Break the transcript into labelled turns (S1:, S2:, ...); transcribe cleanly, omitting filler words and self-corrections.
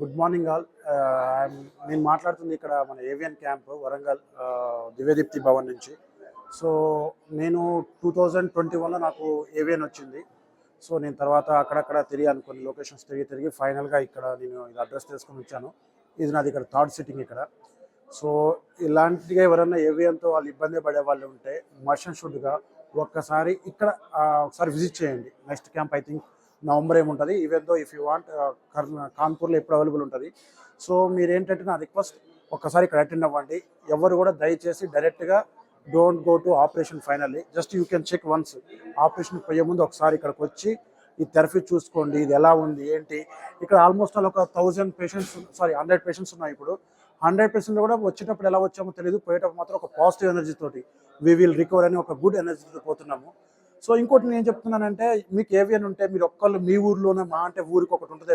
S1: Good morning all. నేను మాట్లాడుతుంది ఇక్కడ మన ఏవియన్ క్యాంప్ వరంగల్ దివ్యదీప్తి భవన్ నుంచి. సో నేను 2021లో నాకు ఏవియన్ వచ్చింది. సో నేను తర్వాత అక్కడక్కడ తిరిగాను, కొన్ని లొకేషన్స్ తిరిగి ఫైనల్గా ఇక్కడ నేను ఇది అడ్రస్ తీసుకొని వచ్చాను. ఇది నాది ఇక్కడ థర్డ్ సిట్టింగ్ ఇక్కడ. సో ఇలాంటిగా ఎవరైనా ఏవియన్తో వాళ్ళు ఇబ్బంది పడే వాళ్ళు ఉంటే మర్షన్ షుడ్గా ఒక్కసారి ఇక్కడ ఒకసారి విజిట్ చేయండి. Next camp I think November ఏముంటుంది. Even though if you want కాన్పూర్లో ఎప్పుడు అవైలబుల్ ఉంటుంది. సో మీరు ఏంటంటే నా రిక్వెస్ట్, ఒక్కసారి ఇక్కడ అటెండ్ అవ్వండి. ఎవరు కూడా దయచేసి డైరెక్ట్గా don't go to operation finally. Just you can check once. Operation పోయే ముందు ఒకసారి ఇక్కడికి వచ్చి ఈ థెరపీ చూసుకోండి, ఇది ఎలా ఉంది ఏంటి. ఇక్కడ ఆల్మోస్ట్ ఒక 100 పేషెంట్స్ 100 పేషెంట్స్ ఉన్నాయి. ఇప్పుడు 100% కూడా వచ్చేటప్పుడు ఎలా వచ్చామో తెలియదు, పోయేటప్పుడు మాత్రం ఒక పాజిటివ్ ఎనర్జీ తోటి వీ విల్ రికవర్ అని ఒక గుడ్ ఎనర్జీతో పోతున్నాము. సో ఇంకోటి నేను చెప్తున్నానంటే, మీకు ఏవియన్ ఉంటే మీరు ఒక్కళ్ళు మీ ఊర్లోనే, మా అంటే ఊరికి ఒకటి ఉంటుంది